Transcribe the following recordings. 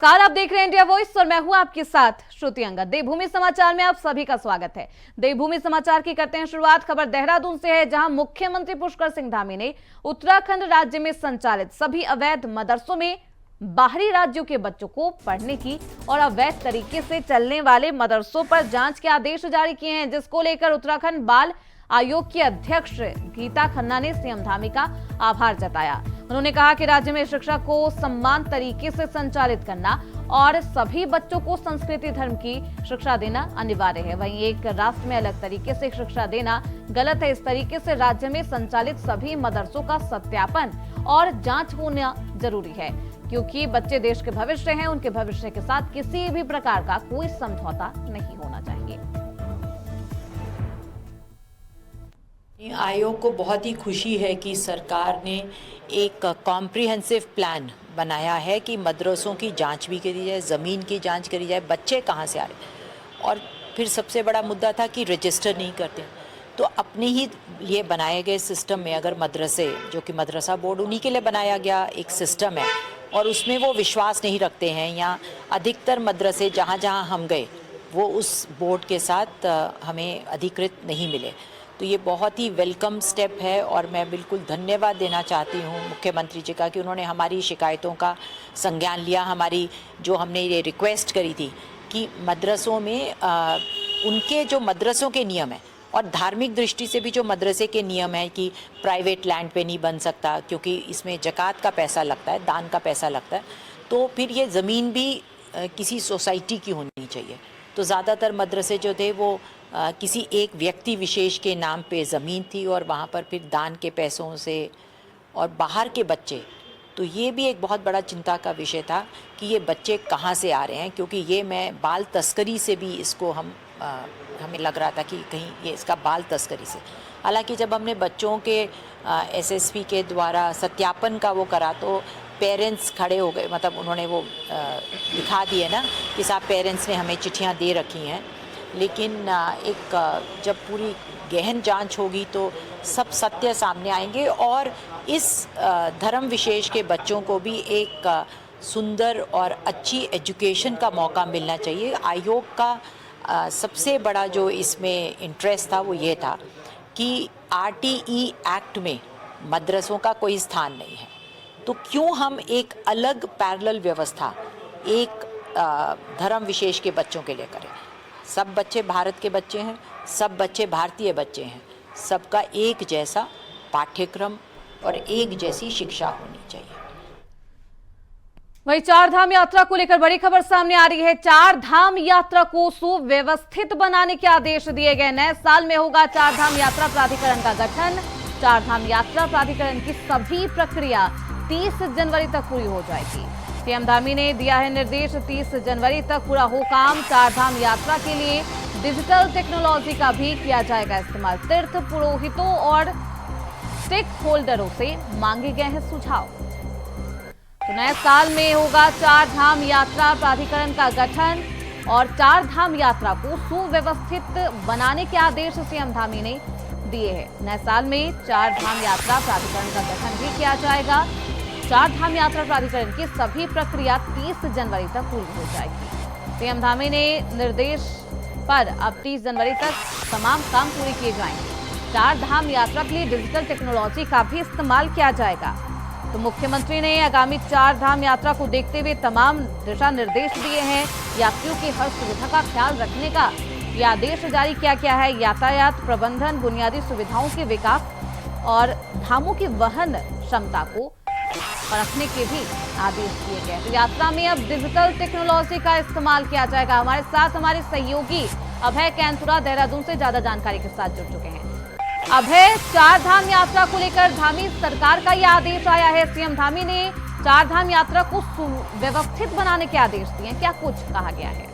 Car आप देख रहे हैं इंडिया वॉइस और मैं हूं आपके साथ श्रुति अंगद। देवभूमि समाचार में आप सभी का स्वागत है। देवभूमि समाचार की करते हैं शुरुआत। खबर देहरादून से है, जहां मुख्यमंत्री पुष्कर सिंह धामी ने उत्तराखंड राज्य में संचालित सभी अवैध मदरसों में बाहरी राज्यों के बच्चों को पढ़ने की और अवैध तरीके से चलने वाले मदरसों पर जांच के आदेश जारी किए हैं, जिसको लेकर उत्तराखंड बाल आयोग की अध्यक्ष गीता खन्ना ने सीएम धामी का आभार जताया। उन्होंने कहा कि राज्य में शिक्षा को समान तरीके से संचालित करना और सभी बच्चों को संस्कृति धर्म की शिक्षा देना अनिवार्य है। वहीं एक राष्ट्र में अलग तरीके से शिक्षा देना गलत है। इस तरीके से राज्य में संचालित सभी मदरसों का सत्यापन और जांच होना जरूरी है, क्योंकि बच्चे देश के भविष्य हैं। उनके भविष्य के साथ किसी भी प्रकार का कोई समझौता नहीं होना चाहिए। आयोग को बहुत ही खुशी है कि सरकार ने एक कॉम्प्रिहेंसिव प्लान बनाया है कि मदरसों की जांच भी करी जाए, ज़मीन की जांच करी जाए, बच्चे कहाँ से आ रहे। और फिर सबसे बड़ा मुद्दा था कि रजिस्टर नहीं करते, तो अपने ही लिए बनाए गए सिस्टम में अगर मदरसे, जो कि मदरसा बोर्ड उन्हीं के लिए बनाया गया एक सिस्टम है, और उसमें वो विश्वास नहीं रखते हैं, या अधिकतर मदरसे जहाँ जहाँ हम गए वो उस बोर्ड के साथ हमें अधिकृत नहीं मिले। तो ये बहुत ही वेलकम स्टेप है और मैं बिल्कुल धन्यवाद देना चाहती हूँ मुख्यमंत्री जी का कि उन्होंने हमारी शिकायतों का संज्ञान लिया। हमारी जो हमने ये रिक्वेस्ट करी थी कि मदरसों में उनके जो मदरसों के नियम हैं और धार्मिक दृष्टि से भी जो मदरसे के नियम है कि प्राइवेट लैंड पे नहीं बन सकता, क्योंकि इसमें ज़कात का पैसा लगता है, दान का पैसा लगता है, तो फिर ये ज़मीन भी किसी सोसाइटी की होनी चाहिए। तो ज़्यादातर मदरसे जो थे वो किसी एक व्यक्ति विशेष के नाम पे ज़मीन थी और वहाँ पर फिर दान के पैसों से और बाहर के बच्चे, तो ये भी एक बहुत बड़ा चिंता का विषय था कि ये बच्चे कहाँ से आ रहे हैं, क्योंकि ये मैं बाल तस्करी से भी इसको हमें लग रहा था कि कहीं ये इसका बाल तस्करी से। हालांकि जब हमने बच्चों के एसएसपी के द्वारा सत्यापन का वो करा तो पेरेंट्स खड़े हो गए, मतलब उन्होंने वो दिखा दिए ना कि साहब पेरेंट्स ने हमें चिट्ठियाँ दे रखी हैं, लेकिन एक जब पूरी गहन जांच होगी तो सब सत्य सामने आएंगे और इस धर्म विशेष के बच्चों को भी एक सुंदर और अच्छी एजुकेशन का मौका मिलना चाहिए। आयोग का सबसे बड़ा जो इसमें इंटरेस्ट था वो ये था कि आरटीई एक्ट में मदरसों का कोई स्थान नहीं है, तो क्यों हम एक अलग पैरेलल व्यवस्था एक धर्म विशेष के बच्चों के लिए करें। सब बच्चे भारत के बच्चे हैं, सब बच्चे भारतीय बच्चे हैं, सबका एक जैसा पाठ्यक्रम और एक जैसी शिक्षा होनी चाहिए। वहीं चार धाम यात्रा को लेकर बड़ी खबर सामने आ रही है। चार धाम यात्रा को सुव्यवस्थित बनाने के आदेश दिए गए। नए साल में होगा चार धाम यात्रा प्राधिकरण का गठन। चार धाम यात्रा प्राधिकरण की सभी प्रक्रिया 30 जनवरी तक पूरी हो जाएगी। सीएम धामी ने दिया है निर्देश, 30 जनवरी तक पूरा हो काम। चार धाम यात्रा के लिए डिजिटल टेक्नोलॉजी का भी किया जाएगा इस्तेमाल। तीर्थ पुरोहितों और स्टेक होल्डरों से मांगे गए हैं सुझाव। तो नए साल में होगा चार धाम यात्रा प्राधिकरण का गठन और चार धाम यात्रा को सुव्यवस्थित बनाने के आदेश सीएम धामी ने दिए हैं। नए साल में चार धाम यात्रा प्राधिकरण का गठन भी किया जाएगा। चार धाम यात्रा प्राधिकरण की सभी प्रक्रिया 30 जनवरी तक पूरी हो जाएगी। सीएम धामी ने निर्देश पर अब 30 जनवरी तक तमाम काम पूरे किए जाएंगे। चार धाम यात्रा के लिए डिजिटल टेक्नोलॉजी का भी इस्तेमाल किया जाएगा। तो मुख्यमंत्री ने आगामी चार धाम यात्रा को देखते हुए तमाम दिशा निर्देश दिए हैं। यात्रियों की हर सुविधा का ख्याल रखने का ये आदेश जारी किया गया है। यातायात प्रबंधन, बुनियादी सुविधाओं के विकास और धामों की वहन क्षमता को परखने के भी आदेश दिए गए। तो यात्रा में अब डिजिटल टेक्नोलॉजी का इस्तेमाल किया जाएगा। हमारे साथ हमारे सहयोगी अभय कैंथुरा देहरादून से ज्यादा जानकारी के साथ जुड़ चुके हैं। अभय, चार धाम यात्रा को लेकर धामी सरकार का यह आदेश आया है। सीएम धामी ने चार धाम यात्रा को सुव्यवस्थित बनाने के आदेश दिए। क्या कुछ कहा गया है?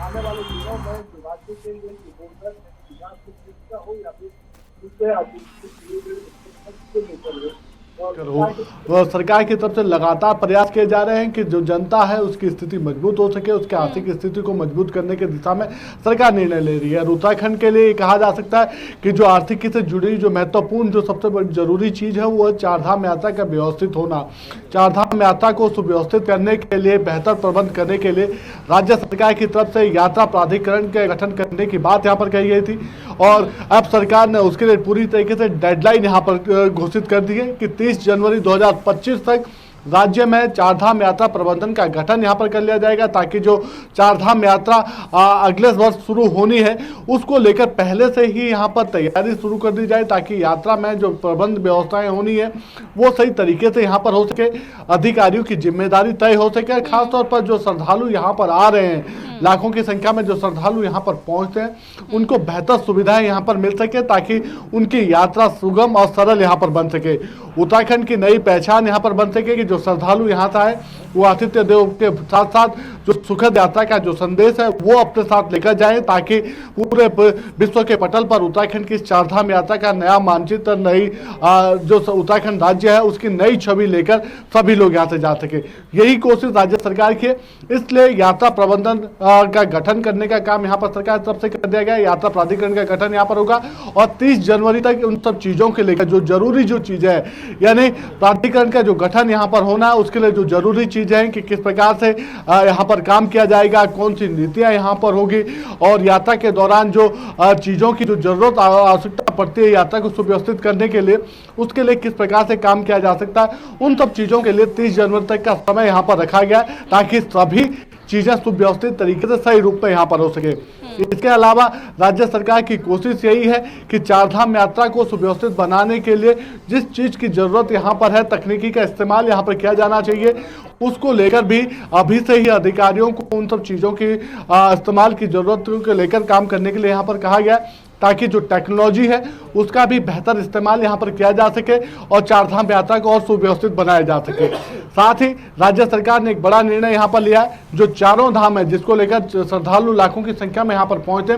आने वाले दिनों में राज्य के लिए हो या फिर सरकार की तरफ से लगातार प्रयास किए जा रहे हैं कि जो जनता है उसकी स्थिति मजबूत हो सके, उसके आर्थिक स्थिति को मजबूत करने की दिशा में सरकार निर्णय ले रही है। और उत्तराखंड के लिए कहा जा सकता है कि जो आर्थिकी से जुड़ी जो महत्वपूर्ण जो सबसे बड़ी जरूरी चीज है वो है चारधाम यात्रा का व्यवस्थित होना। चारधाम यात्रा को सुव्यवस्थित करने के लिए, बेहतर प्रबंध करने के लिए राज्य सरकार की तरफ से यात्रा प्राधिकरण के गठन करने की बात यहाँ पर कही गई थी और अब सरकार ने उसके लिए पूरी तरीके से डेडलाइन यहाँ पर घोषित कर दी है कि 30 जनवरी 2025 तक राज्य में चारधाम यात्रा प्रबंधन का गठन यहाँ पर कर लिया जाएगा, ताकि जो चारधाम यात्रा अगले वर्ष शुरू होनी है उसको लेकर पहले से ही यहाँ पर तैयारी शुरू कर दी जाए, ताकि यात्रा में जो प्रबंध व्यवस्थाएं होनी है वो सही तरीके से यहाँ पर हो सके, अधिकारियों की जिम्मेदारी तय हो सके। खासतौर पर जो श्रद्धालु यहाँ पर आ रहे हैं, लाखों की संख्या में जो श्रद्धालु यहाँ पर पहुँचते हैं, उनको बेहतर सुविधाएं यहाँ पर मिल सके, ताकि उनकी यात्रा सुगम और सरल यहाँ पर बन सके। उत्तराखंड की नई पहचान यहाँ पर बन सके कि जो श्रद्धालु यहाँ से आए वो आतिथ्य देव के साथ साथ जो सुखद यात्रा का जो संदेश है वो अपने साथ लेकर जाएं, ताकि पूरे विश्व के पटल पर उत्तराखंड की चारधाम यात्रा का नया मानचित्र, नई जो उत्तराखंड राज्य है उसकी नई छवि लेकर सभी लोग यहाँ से जा सके। यही कोशिश राज्य सरकार की है, इसलिए यात्रा प्रबंधन का गठन करने का काम यहाँ पर सरकार की तरफ से कर दिया गया। यात्रा प्राधिकरण का गठन यहाँ पर होगा और 30 जनवरी तक उन सब चीजों के लेकर जो जरूरी जो चीजें है, यानी प्राधिकरण का जो गठन यहाँ पर होना है उसके लिए जो जरूरी चीजें हैं कि किस प्रकार से यहाँ पर काम किया जाएगा, कौन सी नीतियां यहाँ पर होगी और यात्रा के दौरान जो चीजों की जो जरूरत आवश्यकता पड़ती है यात्रा को सुव्यवस्थित करने के लिए, उसके लिए किस प्रकार से काम किया जा सकता है, उन सब चीजों के लिए 30 जनवरी तक का समय यहाँ पर रखा गया है, ताकि सभी चीजें सुव्यवस्थित तरीके से सही रूप में यहाँ पर हो सके। इसके अलावा राज्य सरकार की कोशिश यही है कि चारधाम यात्रा को सुव्यवस्थित बनाने के लिए जिस चीज की जरूरत यहाँ पर है, तकनीकी का इस्तेमाल यहाँ पर किया जाना चाहिए, उसको लेकर भी अभी से ही अधिकारियों को उन सब चीजों की इस्तेमाल की जरूरतों को लेकर काम करने के लिए यहाँ पर कहा गया, ताकि जो टेक्नोलॉजी है उसका भी बेहतर इस्तेमाल यहाँ पर किया जा सके और चारधाम यात्रा को और सुव्यवस्थित बनाया जा सके। साथ ही राज्य सरकार ने एक बड़ा निर्णय यहाँ पर लिया है, जो चारों धाम है जिसको लेकर श्रद्धालु लाखों की संख्या में यहाँ पर पहुंचे,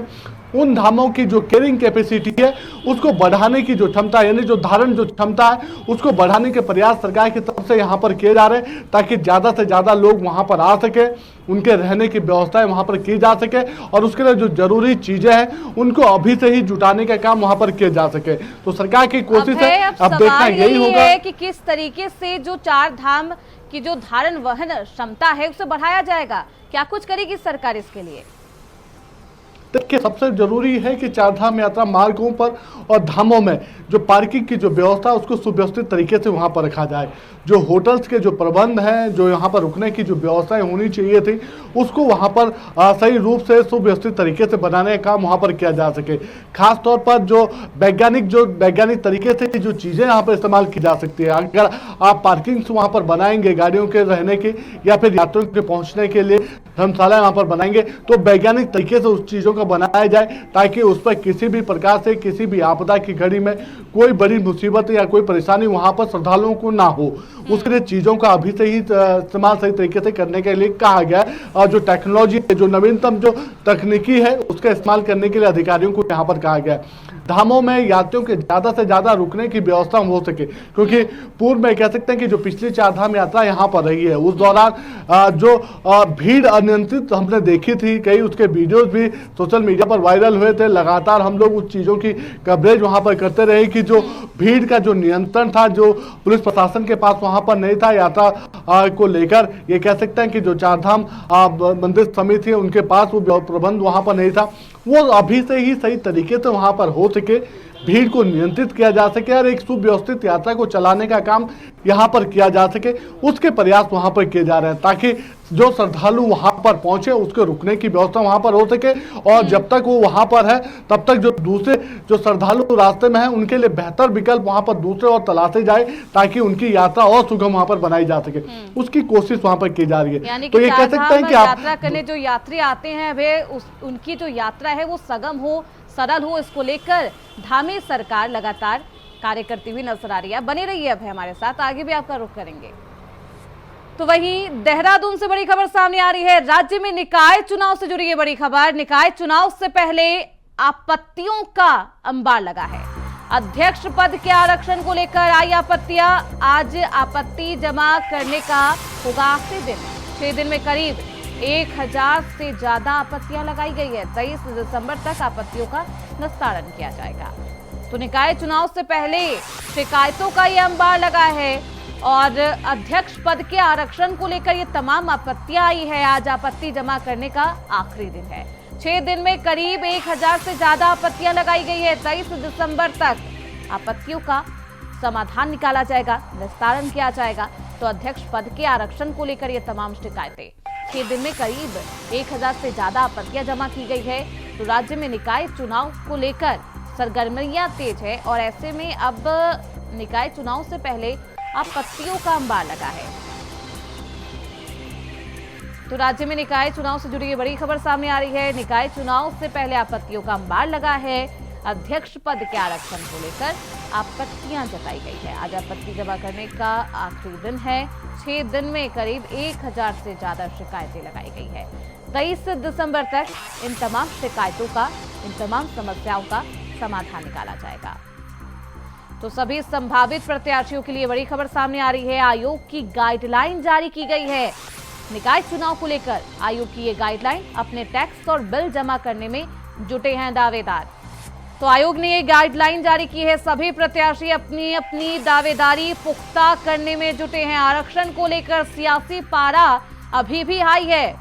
उन धामों की जो कैरिंग कैपेसिटी है उसको बढ़ाने की जो क्षमता, यानी जो धारण जो क्षमता है उसको बढ़ाने के प्रयास सरकार की तरफ से यहाँ पर किए जा रहे हैं, ताकि ज़्यादा से ज़्यादा लोग वहाँ पर आ सके, उनके रहने की व्यवस्थाएं वहाँ पर की जा सके और उसके लिए जो जरूरी चीज़ें हैं उनको अभी से ही जुटाने का काम वहाँ पर किया जा सके। तो सरकार की कोशिश है, अब देखना यही होगा कि किस तरीके से जो चार धाम की जो धारण वहन क्षमता है उसे बढ़ाया जाएगा, क्या कुछ करेगी सरकार इसके लिए? देखिए, सबसे जरूरी है कि चारधाम यात्रा मार्गों पर और धामों में जो पार्किंग की जो व्यवस्था उसको सुव्यवस्थित तरीके से वहां पर रखा जाए। जो होटल्स के जो प्रबंध हैं, जो यहाँ पर रुकने की जो व्यवस्थाएं होनी चाहिए थी, उसको वहां पर सही रूप से सुव्यवस्थित तरीके से बनाने का काम वहां पर किया जा सके। खास तौर पर जो वैज्ञानिक तरीके से जो चीज़ें यहाँ पर इस्तेमाल की जा सकती है, अगर आप पार्किंग वहाँ पर बनाएंगे गाड़ियों के रहने की या फिर यात्रियों के पहुँचने के लिए धर्मशाला वहाँ पर बनाएंगे, तो वैज्ञानिक तरीके से उस चीज़ों को बनाया जाए, ताकि उस पर किसी भी प्रकार से किसी भी आपदा की घड़ी में कोई बड़ी मुसीबत या कोई परेशानी वहाँ पर श्रद्धालुओं को ना हो। उसके लिए चीज़ों का अभी से ही इस्तेमाल सही तरीके से करने के लिए कहा गया है और जो टेक्नोलॉजी है, जो नवीनतम जो तकनीकी है उसका इस्तेमाल करने के लिए अधिकारियों को यहाँ पर कहा गया है। धामों में यात्रियों के ज़्यादा से ज़्यादा रुकने की व्यवस्था हो सके, क्योंकि पूर्व में कह सकते हैं कि जो पिछली चारधाम यात्रा यहाँ पर रही है उस दौरान जो भीड़ अनियंत्रित हमने देखी थी, कई उसके वीडियोज भी सोशल मीडिया पर वायरल हुए थे। लगातार हम लोग उस चीज़ों की कवरेज वहाँ पर करते रहे कि जो भीड़ का जो नियंत्रण था जो पुलिस प्रशासन के पास वहाँ पर नहीं था यात्रा को लेकर। ये कह सकते हैं कि जो चारधाम मंदिर समिति है उनके पास वो प्रबंध वहाँ पर नहीं था, वो अभी से ही सही तरीके से वहाँ पर हो सके, भीड़ को नियंत्रित किया जा सके और एक सुव्यवस्थित यात्रा को चलाने का काम यहाँ पर किया जा सके, उसके प्रयास वहाँ पर किए जा रहे हैं, ताकि जो श्रद्धालु वहाँ पर पहुँचे उसके रुकने की व्यवस्था वहाँ पर हो सके और जब तक वो वहाँ पर है तब तक जो दूसरे जो श्रद्धालु रास्ते में हैं उनके लिए बेहतर विकल्प वहाँ पर दूसरे और तलाशे जाए, ताकि उनकी यात्रा और सुगम वहाँ पर बनाई जा सके। उसकी कोशिश वहाँ पर की जा रही है। तो ये कह सकते हैं कि यात्रा करने जो यात्री आते हैं वे उनकी जो यात्रा है वो सगम हो, सरल हो, इसको लेकर धामी सरकार लगातार कार्य करती हुई नजर आ रही है। बने रहिए अब हमारे साथ, आगे भी आपका रुख करेंगे। तो वहीं देहरादून से बड़ी खबर सामने आ रही है। राज्य में निकाय चुनाव से जुड़ी ये बड़ी खबर। निकाय चुनाव से पहले आपत्तियों का अंबार लगा है। अध्यक्ष पद के आरक्षण को लेकर आई आपत्तियां। आज आपत्ति जमा करने का होगा आखिरी दिन। 6 दिन में करीब 1000 से ज्यादा आपत्तियां लगाई गई है। 23 दिसंबर तक आपत्तियों का निस्तारण किया जाएगा। तो निकाय चुनाव से पहले शिकायतों का ये अंबार लगा है और अध्यक्ष पद के आरक्षण को लेकर ये तमाम आपत्तियां आई है। आज आपत्ति जमा करने का आखिरी दिन है। 6 दिन में करीब 1000 से ज्यादा आपत्तियां लगाई गई है। 23 दिसंबर तक आपत्तियों का समाधान निकाला जाएगा, निस्तारण किया जाएगा। तो अध्यक्ष पद के आरक्षण को लेकर ये तमाम शिकायतें 6 दिन में करीब 1000 से ज्यादा आपत्तियां जमा की गई है। तो राज्य में निकाय चुनाव को लेकर सरगर्मियां तेज है और ऐसे में अब निकाय चुनाव से पहले आपत्तियों का अंबार लगा है। तो राज्य में निकाय चुनाव से जुड़ी ये बड़ी खबर सामने आ रही है। निकाय चुनाव से पहले आपत्तियों का अंबार लगा है। अध्यक्ष पद के आरक्षण को लेकर आपत्तियां जताई गई है। आज आपत्ति जमा करने का आखिरी दिन है। 6 दिन में करीब 1000 से ज्यादा शिकायतें लगाई गई है। 23 दिसंबर तक इन तमाम शिकायतों का, इन तमाम समस्याओं का समाधान निकाला जाएगा। तो सभी संभावित प्रत्याशियों के लिए बड़ी खबर सामने आ रही है। आयोग की गाइडलाइन जारी की गई है। निकाय चुनाव को लेकर आयोग की ये गाइडलाइन, अपने टैक्स और बिल जमा करने में जुटे हैं दावेदार। तो आयोग ने ये गाइडलाइन जारी की है। सभी प्रत्याशी अपनी अपनी दावेदारी पुख्ता करने में जुटे हैं। आरक्षण को लेकर सियासी पारा अभी भी हाई है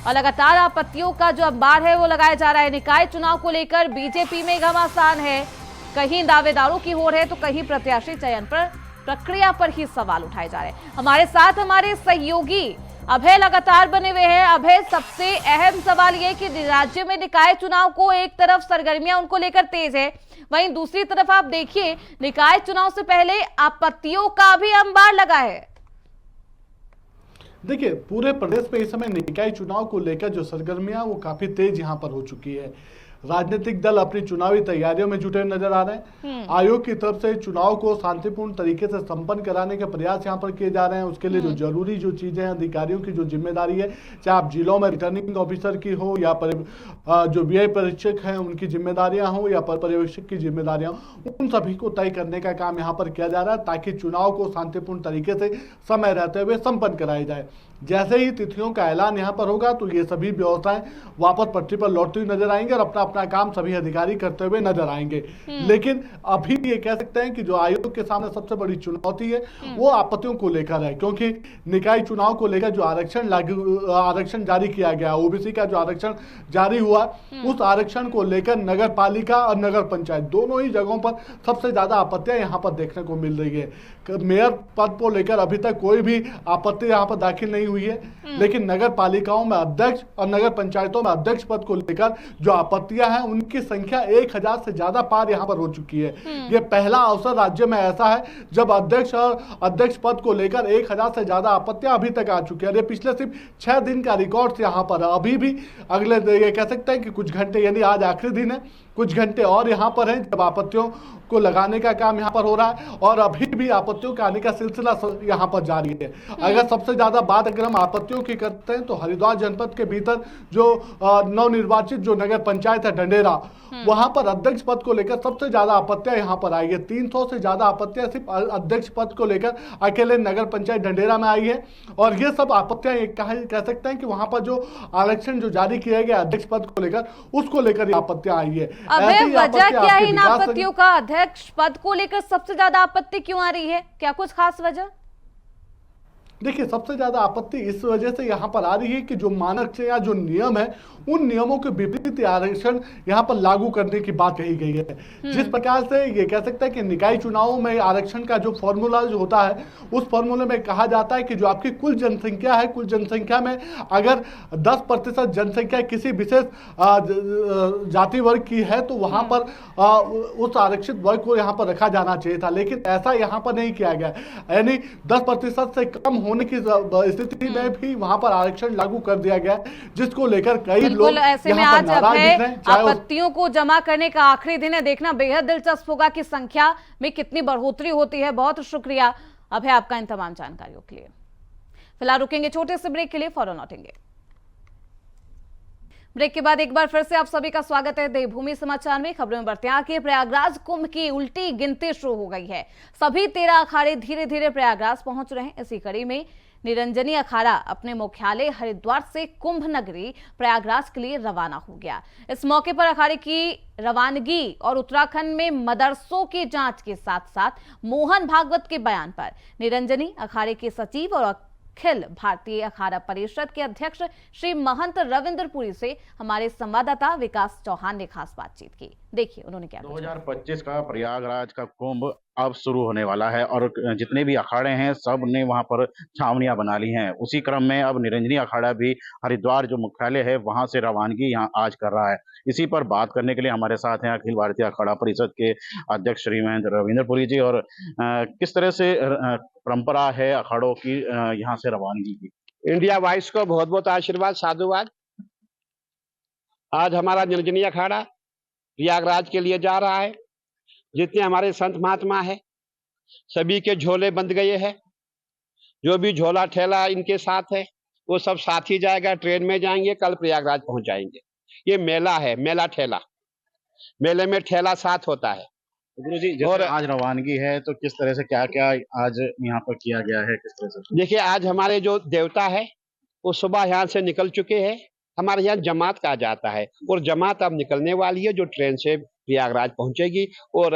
और लगातार आपत्तियों का जो अंबार है वो लगाया जा रहा है। निकाय चुनाव को लेकर बीजेपी में घमासान है। कहीं दावेदारों की होड़ है तो कहीं प्रत्याशी चयन पर प्रक्रिया पर ही सवाल उठाए जा रहे हैं। हमारे साथ हमारे सहयोगी अभय लगातार बने हुए हैं। अभय, सबसे अहम सवाल ये कि राज्य में निकाय चुनाव को एक तरफ सरगर्मियां उनको लेकर तेज है, वहीं दूसरी तरफ आप देखिए निकाय चुनाव से पहले आपत्तियों का भी अंबार लगा है। देखिए, पूरे प्रदेश में इस समय निकाय चुनाव को लेकर जो सरगर्मियां वो काफी तेज यहां पर हो चुकी है। राजनीतिक दल अपनी चुनावी तैयारियों में जुटे नजर आ रहे हैं। आयोग की तरफ से चुनाव को शांतिपूर्ण तरीके से संपन्न कराने के प्रयास यहां पर किए जा रहे हैं। उसके लिए जो जरूरी जो चीजें हैं, अधिकारियों की जो जिम्मेदारी है, चाहे आप जिलों में रिटर्निंग ऑफिसर की हो या जो व्यय परीक्षक हैं उनकी जिम्मेदारियां हो या पर्यवेक्षक की जिम्मेदारियां हो, उन सभी को तय करने का काम यहाँ पर किया जा रहा है ताकि चुनाव को शांतिपूर्ण तरीके से समय रहते हुए संपन्न कराया जाए। जैसे ही तिथियों का ऐलान यहाँ पर होगा तो ये सभी व्यवस्थाएं वापस पटरी पर लौटती हुई नजर आएंगे और अपना अपना काम सभी अधिकारी करते हुए नजर आएंगे। लेकिन अभी भी ये कह सकते हैं कि जो आयोग के सामने सबसे बड़ी चुनौती है वो आपत्तियों को लेकर है, क्योंकि निकाय चुनाव को लेकर जो आरक्षण जारी किया गया, ओबीसी का जो आरक्षण जारी हुआ, उस आरक्षण को लेकर नगर पालिका और नगर पंचायत दोनों ही जगहों पर सबसे ज्यादा आपत्तियां यहाँ पर देखने को मिल रही है। मेयर पद को लेकर अभी तक कोई भी आपत्ति यहाँ पर दाखिल नहीं हुई है, लेकिन नगर पालिकाओं में अध्यक्ष और नगर पंचायतों में अध्यक्ष पद को लेकर जो आपत्तियां हैं उनकी संख्या 1000 से ज्यादा पार यहाँ पर हो चुकी है। ये पहला अवसर राज्य में ऐसा है जब अध्यक्ष और अध्यक्ष पद को लेकर 1000 से ज्यादा आपत्तियां अभी तक आ चुकी है। ये पिछले सिर्फ 6 दिन का रिकॉर्ड यहाँ पर है। अभी भी अगले ये कह सकते हैं कि कुछ घंटे, यानी आज आखिरी दिन है, कुछ घंटे और यहाँ पर हैं जब आपत्तियों को लगाने का काम यहाँ पर हो रहा है और अभी भी आपत्तियों का आने का सिलसिला यहाँ पर जारी है। अगर सबसे ज्यादा बात अगर हम आपत्तियों की करते हैं तो हरिद्वार जनपद के भीतर जो नवनिर्वाचित जो नगर पंचायत है ढंढेरा, वहां पर अध्यक्ष पद को लेकर सबसे ज्यादा आपत्तियां यहाँ पर आई है। 300 से ज्यादा आपत्तियां सिर्फ अध्यक्ष पद को लेकर अकेले नगर पंचायत ढंढेरा में आई है और ये सब आपत्तियां कह सकते हैं कि वहां पर जो आरक्षण जो जारी किया गया अध्यक्ष पद को लेकर, उसको लेकर आपत्तियां आई है। वजह क्या है इन आपत्तियों का? अध्यक्ष पद को लेकर सबसे ज्यादा आपत्ति क्यों आ रही है? क्या कुछ खास वजह? देखिए, सबसे ज्यादा आपत्ति इस वजह से यहाँ पर आ रही है कि जो मानक या जो नियम है उन नियमों के विपरीत आरक्षण यहाँ पर लागू करने की बात कही गई है। जिस प्रकार से ये कह सकते हैं कि निकाय चुनावों में आरक्षण का जो फॉर्मूला जो होता है, उस फॉर्मूले में कहा जाता है कि जो आपकी कुल जनसंख्या है, कुल जनसंख्या में अगर 10% जनसंख्या किसी विशेष जाति वर्ग की है तो वहां पर उस आरक्षित वर्ग को यहाँ पर रखा जाना चाहिए था, लेकिन ऐसा यहाँ पर नहीं किया गया। यानी 10% से कम होने की स्थिति में भी वहां पर आरक्षण लागू कर दिया गया, जिसको लेकर कई लोग ऐसे में आज आपत्तियों को जमा करने का आखिरी दिन है। देखना बेहद दिलचस्प होगा कि संख्या में कितनी बढ़ोतरी होती है। बहुत शुक्रिया अभय आपका इन तमाम जानकारियों के लिए। फिलहाल रुकेंगे छोटे से ब्रेक के लिए, फौरन लौटेंगे। ब्रेक के बाद एक बार फिर से आप सभी का स्वागत है देवभूमि समाचार में। खबरों में बढ़ते हैं आगे। प्रयागराज कुंभ की उल्टी गिनती शुरू हो गई है। सभी 13 अखाड़े धीरे धीरे प्रयागराज पहुंच रहे हैं। इसी कड़ी में निरंजनी अखाड़ा अपने मुख्यालय हरिद्वार से कुंभ नगरी प्रयागराज के लिए रवाना हो गया। इस मौके पर अखाड़े की रवानगी और उत्तराखंड में मदरसों की जांच के साथ साथ मोहन भागवत के बयान पर निरंजनी अखाड़े के सचिव और अखिल भारतीय अखाड़ा परिषद के अध्यक्ष श्री महंत रविंद्रपुरी से हमारे संवाददाता विकास चौहान ने खास बातचीत की। देखिए उन्होंने क्या कहा। 2025 का प्रयागराज का कुंभ अब शुरू होने वाला है और जितने भी अखाड़े हैं सब ने वहां पर छावनियां बना ली हैं। उसी क्रम में अब निरंजनी अखाड़ा भी हरिद्वार जो मुख्यालय है वहां से रवानगी यहाँ आज कर रहा है। इसी पर बात करने के लिए हमारे साथ हैं अखिल भारतीय अखाड़ा परिषद के अध्यक्ष श्री महेंद्र रविंद्रपुरी जी। और किस तरह से परंपरा है अखाड़ों की यहाँ से रवानगी की। इंडिया वाइस को बहुत बहुत आशीर्वाद, साधुवाद। आज हमारा निरंजनी अखाड़ा प्रयागराज के लिए जा रहा है। जितने हमारे संत महात्मा है सभी के झोले बंध गए हैं। जो भी झोला ठेला इनके साथ है वो सब साथ ही जाएगा, ट्रेन में जाएंगे, कल प्रयागराज पहुंच जाएंगे। ये मेला है, मेला ठेला, मेले में ठेला साथ होता है। गुरु जी, और आज रवानगी है तो किस तरह से क्या क्या आज यहाँ पर किया गया है, किस तरह से? देखिए आज हमारे जो देवता है वो सुबह यहाँ से निकल चुके हैं। हमारे यहाँ जमात कहा जाता है और जमात अब निकलने वाली है जो ट्रेन से प्रयागराज पहुंचेगी। और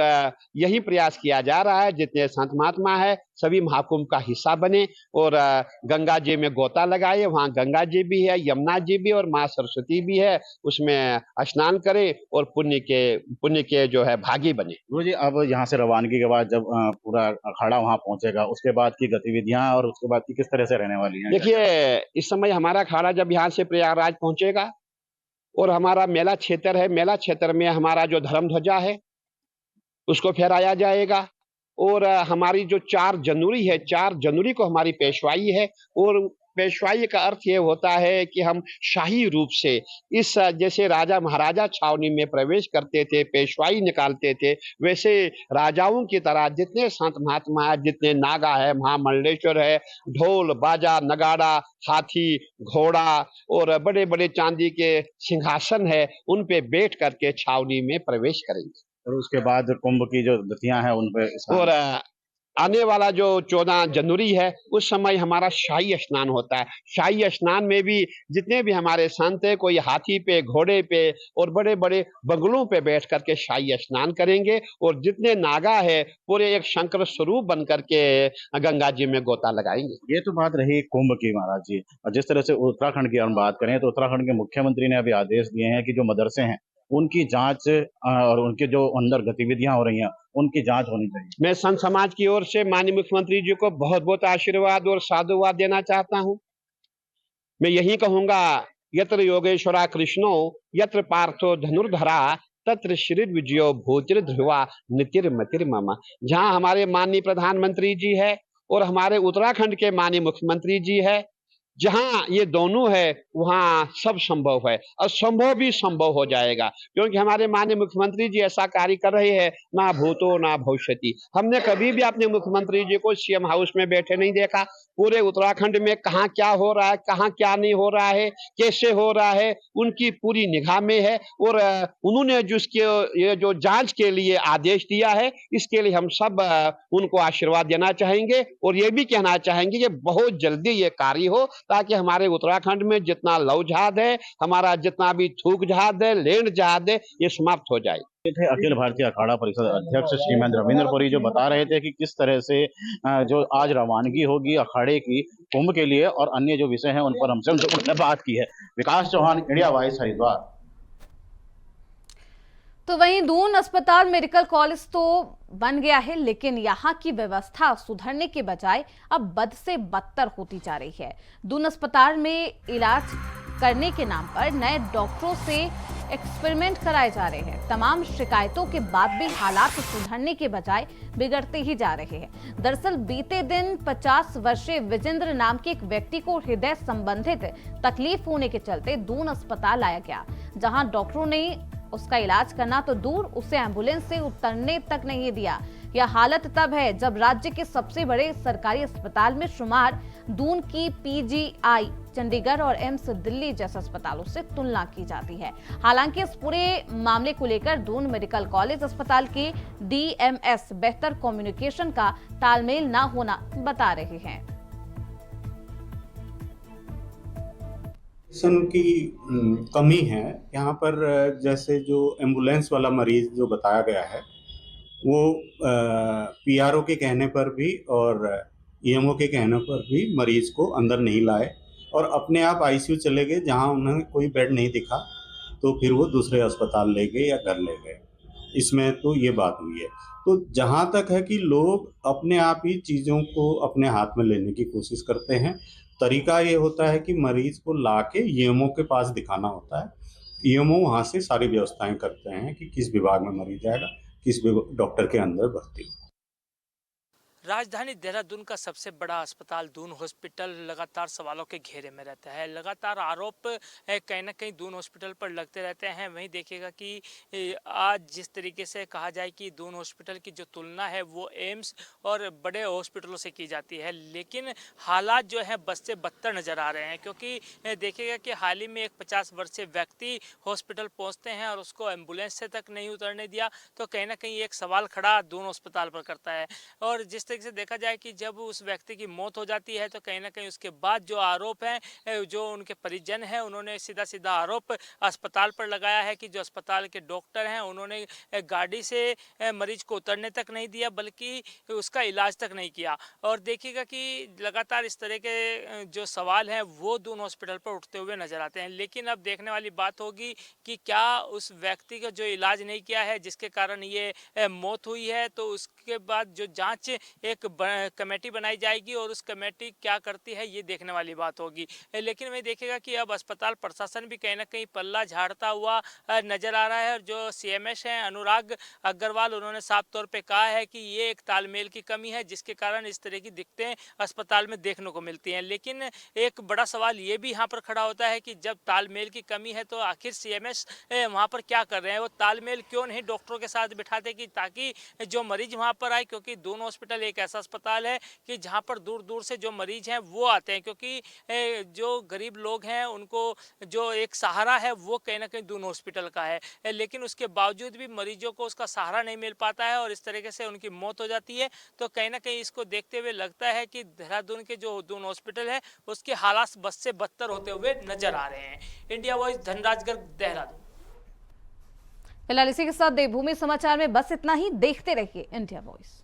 यही प्रयास किया जा रहा है जितने संत महात्मा है सभी महाकुंभ का हिस्सा बने और गंगा जी में गोता लगाए। वहाँ गंगा जी भी है, यमुना जी भी और माँ सरस्वती भी है, उसमें स्नान करें और पुण्य के जो है भागी बने। गुरु जी, अब यहाँ से रवानगी के बाद जब पूरा अखाड़ा वहाँ पहुंचेगा उसके बाद की गतिविधियां और उसके बाद की किस तरह से रहने वाली हैं? देखिए इस समय हमारा अखाड़ा जब यहाँ से प्रयागराज पहुंचेगा और हमारा मेला क्षेत्र है, मेला क्षेत्र में हमारा जो धर्म ध्वजा है उसको फहराया जाएगा। और हमारी जो 4 जनवरी है, 4 जनवरी को हमारी पेशवाई है। और पेशवाई का अर्थ ये होता है कि हम शाही रूप से इस जैसे राजा महाराजा छावनी में प्रवेश करते थे, पेशवाई निकालते थे, वैसे राजाओं की तरह जितने संत महात्मा है, जितने नागा है, महामंडलेश्वर है, ढोल बाजा नगाड़ा, हाथी घोड़ा और बड़े बड़े चांदी के सिंहासन है, उन पे बैठ करके छावनी में प्रवेश करेंगे। और उसके बाद कुंभ की जो तिथियां हैं उन पे और आने वाला जो 14 जनवरी है उस समय हमारा शाही स्नान होता है। शाही स्नान में भी जितने भी हमारे संत है कोई हाथी पे, घोड़े पे और बड़े बड़े बंगलों पे बैठ करके शाही स्नान करेंगे। और जितने नागा है पूरे एक शंकर स्वरूप बन करके गंगा जी में गोता लगाएंगे। ये तो बात रही कुंभ की महाराज जी। और जिस तरह से उत्तराखंड की हम बात करें तो उत्तराखंड के मुख्यमंत्री ने अभी आदेश दिए हैं कि जो मदरसे हैं उनकी जांच और उनके जो अंदर गतिविधियां हो रही हैं उनकी जांच होनी चाहिए। मैं संत समाज की ओर से माननीय मुख्यमंत्री जी को बहुत बहुत आशीर्वाद और साधुवाद देना चाहता हूं। मैं यही कहूंगा, यत्र योगेश्वरा कृष्णो यत्र पार्थो धनुर्धरा तत्र श्री विजयो भूतिर ध्रुवा नितिर्मतिर्मम। जहां हमारे माननीय प्रधानमंत्री जी है और हमारे उत्तराखंड के माननीय मुख्यमंत्री जी है, जहां ये दोनों है वहां सब संभव है और संभव भी संभव हो जाएगा। क्योंकि हमारे माननीय मुख्यमंत्री जी ऐसा कार्य कर रहे हैं, ना भूतो ना भविष्यति। हमने कभी भी अपने मुख्यमंत्री जी को सीएम हाउस में बैठे नहीं देखा। पूरे उत्तराखंड में कहाँ क्या हो रहा है, कहाँ क्या नहीं हो रहा है, कैसे हो रहा है, उनकी पूरी निगाह में है। और उन्होंने जिसके ये जो जांच के लिए आदेश दिया है इसके लिए हम सब उनको आशीर्वाद देना चाहेंगे और ये भी कहना चाहेंगे कि बहुत जल्दी ये कार्य हो ताकि हमारे उत्तराखंड में जितना लव जहाज है, हमारा जितना भी थूक जहाज है, लैंड जहाज है, ये समाप्त हो जाए। थे अखिल भारतीय अखाड़ा परिषद अध्यक्ष श्री महेंद्र रविंद्रपुरी जो बता रहे थे कि किस तरह से जो आज रवानगी होगी अखाड़े की कुंभ के लिए और अन्य जो विषय हैं उन पर हमसे उन्होंने बात की है। विकास चौहान, इंडिया वाइस, हरिद्वार। तो वहीं दून अस्पताल मेडिकल कॉलेज तो बन गया है, लेकिन यहाँ की व्यवस्था सुधरने के बजाय अब बद से बदतर होती जा रही है। दून अस्पताल में इलाज करने के नाम पर नए डॉक्टरों से एक्सपेरिमेंट कराए जा रहे हैं। तमाम शिकायतों के बाद भी हालात सुधरने के बजाय बिगड़ते ही जा रहे हैं। दरअसल बीते दिन 50 वर्षीय विजेंद्र नाम के एक व्यक्ति को हृदय संबंधित तकलीफ होने के चलते दून अस्पताल लाया गया, जहां डॉक्टरों ने उसका इलाज करना तो दूर, उसे एम्बुलेंस से उतरने तक नहीं दिया। यह हालत तब है जब राज्य के सबसे बड़े सरकारी अस्पताल में शुमार दून की पीजीआई चंडीगढ़ और एम्स दिल्ली जैसे अस्पतालों से तुलना की जाती है। हालांकि इस पूरे मामले को लेकर दून मेडिकल कॉलेज अस्पताल के डीएमएस बेहतर कम्युनिकेशन का तालमेल न होना बता रहे हैं। की कमी है यहाँ पर। जैसे जो एम्बुलेंस वाला मरीज जो बताया गया है वो पीआरओ के कहने पर भी और ईएमओ के कहने पर भी मरीज को अंदर नहीं लाए और अपने आप आईसीयू चले गए, जहाँ उन्हें कोई बेड नहीं दिखा तो फिर वो दूसरे अस्पताल ले गए या घर ले गए। इसमें तो ये बात हुई है। तो जहाँ तक है कि लोग अपने आप ही चीज़ों को अपने हाथ में लेने की कोशिश करते हैं। तरीका ये होता है कि मरीज को लाके ईएमओ के पास दिखाना होता है। ईएमओ वहाँ से सारी व्यवस्थाएं करते हैं कि किस विभाग में मरीज जाएगा, किस डॉक्टर के अंदर भर्ती हो। राजधानी देहरादून का सबसे बड़ा अस्पताल दून हॉस्पिटल लगातार सवालों के घेरे में रहता है। लगातार आरोप कहीं ना कहीं दून हॉस्पिटल पर लगते रहते हैं। वहीं देखिएगा कि आज जिस तरीके से कहा जाए कि दून हॉस्पिटल की जो तुलना है वो एम्स और बड़े हॉस्पिटलों से की जाती है, लेकिन हालात जो है बद से बदतर नज़र आ रहे हैं। क्योंकि देखिएगा कि हाल ही में एक 50 वर्षीय व्यक्ति हॉस्पिटल पहुँचते हैं और उसको एम्बुलेंस से तक नहीं उतरने दिया, तो कहीं ना कहीं एक सवाल खड़ा दून अस्पताल पर करता है। और जिस से देखा जाए कि जब उस व्यक्ति की मौत हो जाती है तो कहीं ना कहीं उसके बाद जो आरोप हैं, जो उनके परिजन हैं, उन्होंने सीधा सीधा आरोप अस्पताल पर लगाया है कि जो अस्पताल के डॉक्टर हैं उन्होंने गाड़ी से मरीज को उतरने तक नहीं दिया, बल्कि उसका इलाज तक नहीं किया। और देखिएगा कि लगातार इस तरह के जो सवाल हैं वो दून हॉस्पिटल पर उठते हुए नजर आते हैं। लेकिन अब देखने वाली बात होगी कि क्या उस व्यक्ति का जो इलाज नहीं किया है जिसके कारण ये मौत हुई है, तो उसके बाद जो जांच एक कमेटी बनाई जाएगी और उस कमेटी क्या करती है ये देखने वाली बात होगी। लेकिन मैं देखिएगा कि अब अस्पताल प्रशासन भी कहीं ना कहीं पल्ला झाड़ता हुआ नजर आ रहा है। और जो सीएमएस हैं अनुराग अग्रवाल, उन्होंने साफ तौर पे कहा है कि ये एक तालमेल की कमी है जिसके कारण इस तरह की दिक्कतें अस्पताल में देखने को मिलती हैं। लेकिन एक बड़ा सवाल ये भी यहाँ पर खड़ा होता है कि जब तालमेल की कमी है तो आखिर सीएमएस वहाँ पर क्या कर रहे हैं? वो तालमेल क्यों नहीं डॉक्टरों के साथ बिठाते कि ताकि जो मरीज वहाँ पर आए? क्योंकि दोनों हॉस्पिटल एक ऐसा अस्पताल है कि जहां पर दूर दूर से जो मरीज हैं वो आते हैं, क्योंकि जो गरीब लोग हैं उनको जो एक सहारा है वो कहीं ना कहीं दून हॉस्पिटल का है। लेकिन उसके बावजूद भी मरीजों को उसका सहारा नहीं मिल पाता है और इस तरीके से उनकी मौत हो जाती है। तो कहीं ना कहीं इसको देखते हुए लगता है कि देहरादून के जो दून हॉस्पिटल है उसके हालात बद से बदतर होते हुए नजर आ रहे हैं। India voice, Dhanraj Garg, Dehradun. फिलहाल इसी के साथ देवभूमि समाचार में बस इतना ही। देखते रहिए इंडिया वॉइस।